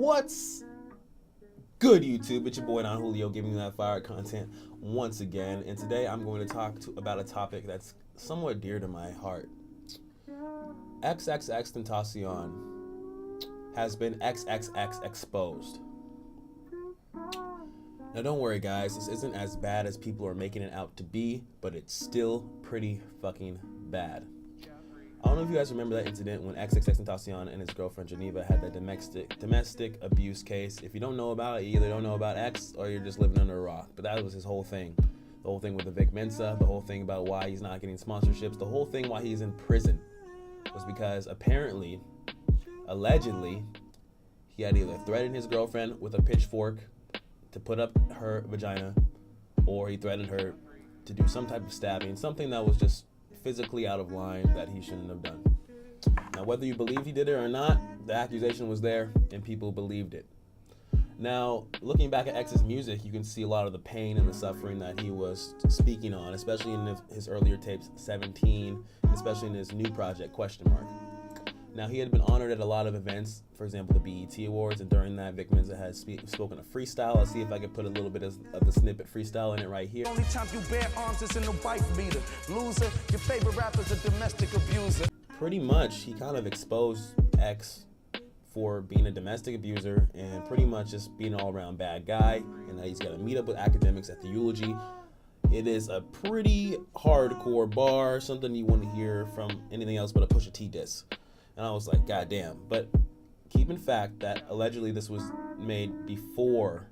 What's good, YouTube? It's your boy Don Julio giving you that fire content once again, and today I'm going to talk about a topic that's somewhat dear to my heart. Xxxtentacion has been XXX exposed. Now don't worry guys, this isn't as bad as people are making it out to be, but it's still pretty fucking bad. I don't know if you guys remember that incident when Xxxtentacion and his girlfriend Geneva had that domestic abuse case. If you don't know about it, you either don't know about X or you're just living under a rock. But that was his whole thing. The whole thing with the Vic Mensa, the whole thing about why he's not getting sponsorships, the whole thing why he's in prison was because apparently, allegedly, he had either threatened his girlfriend with a pitchfork to put up her vagina, or he threatened her to do some type of stabbing, something that was just physically out of line that he shouldn't have done. Now, whether you believe he did it or not, the accusation was there and people believed it. Now, looking back at X's music, you can see a lot of the pain and the suffering that he was speaking on, especially in his earlier tapes, 17, and especially in his new project, Question Mark. Now, he had been honored at a lot of events, for example, the BET Awards, and during that, Vic Mensa had spoken a freestyle. I'll see if I can put a little bit of the snippet freestyle in it right here. Only time you bear arms is in a wife beater. Loser, your favorite rapper's a domestic abuser. Pretty much, he kind of exposed X for being a domestic abuser and pretty much just being an all-around bad guy, and that he's got to meet up with academics at the eulogy. It is a pretty hardcore bar, something you wouldn't hear from anything else but a Pusha T diss. And I was like, God damn. But keep in fact that allegedly this was made before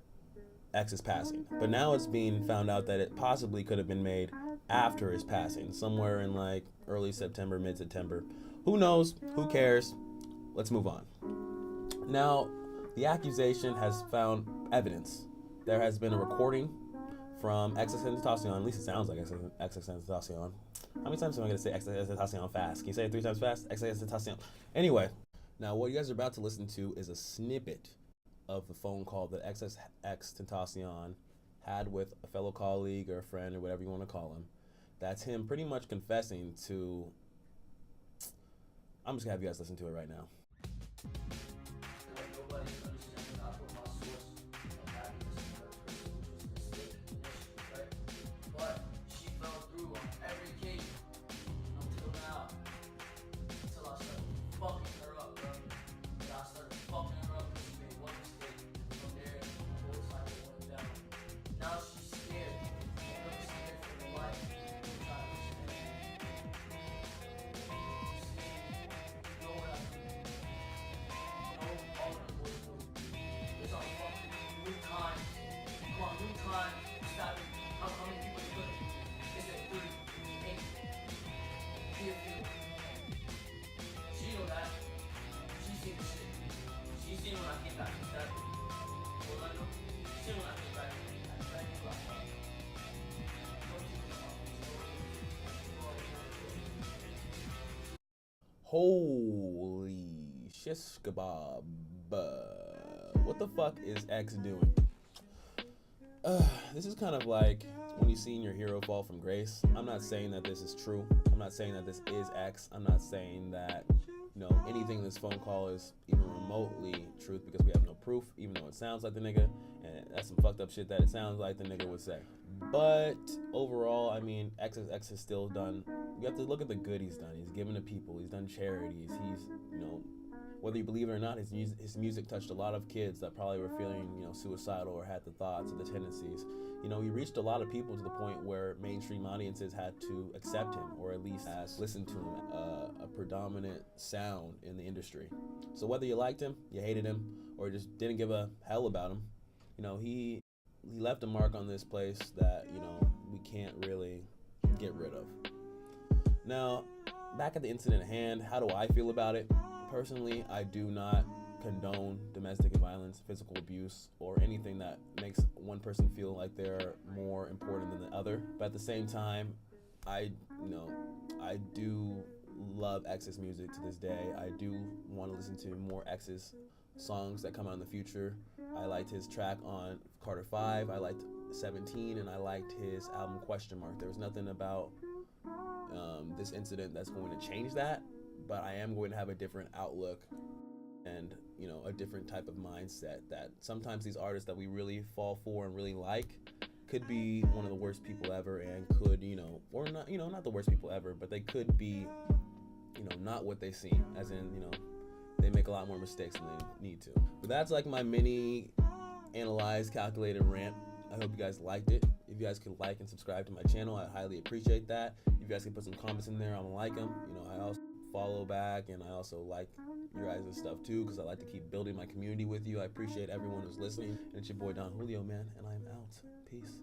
X's passing. But now it's being found out that it possibly could have been made after his passing, somewhere in like early September, mid-September. Who knows? Who cares? Let's move on. Now, the accusation has found evidence. There has been a recording from Xxxtentacion, at least it sounds like Xxxtentacion. How many times am I going to say Xxxtentacion fast? Can you say it 3 times fast? Xxxtentacion. Anyway, now what you guys are about to listen to is a snippet of the phone call that Xxxtentacion had with a fellow colleague or a friend or whatever you want to call him. That's him pretty much confessing to... I'm just going to have you guys listen to it right now. Holy shish kebab. What the fuck is X doing? This is kind of like when you seen your hero fall from grace. I'm not saying that this is true. I'm not saying that this is X. I'm not saying that, you know, anything in this phone call is even remotely truth because we have no proof, even though it sounds like the nigga, and that's some fucked up shit that it sounds like the nigga would say. But overall, I mean, X has still done, you have to look at the good he's done. He's given to people, he's done charities, he's, you know, whether you believe it or not, his music touched a lot of kids that probably were feeling, you know, suicidal or had the thoughts or the tendencies. You know, he reached a lot of people to the point where mainstream audiences had to accept him, or at least listen to him, a predominant sound in the industry. So whether you liked him, you hated him, or just didn't give a hell about him, you know, he left a mark on this place that, you know, we can't really get rid of. Now, back at the incident at hand, how do I feel about it? Personally, I do not condone domestic violence, physical abuse, or anything that makes one person feel like they're more important than the other. But at the same time, I do love X's music to this day. I do want to listen to more X's songs that come out in the future. I liked his track on Carter 5, I liked 17, and I liked his album Question Mark. There was nothing about this incident that's going to change that, but I am going to have a different outlook and you know, a different type of mindset, that sometimes these artists that we really fall for and really like could be one of the worst people ever, and could, you know, or not, you know, not the worst people ever, but they could be, you know, not what they seem, as in, you know, they make a lot more mistakes than they need to. But that's like my mini analyzed, calculated rant. I hope you guys liked it. If you guys could like and subscribe to my channel, I highly appreciate that. If you guys can put some comments in there, I'm gonna like them. You know, I also follow back, and I also like your guys' stuff too, because I like to keep building my community with you. I appreciate everyone who's listening. And it's your boy Don Julio, man, and I am out. Peace.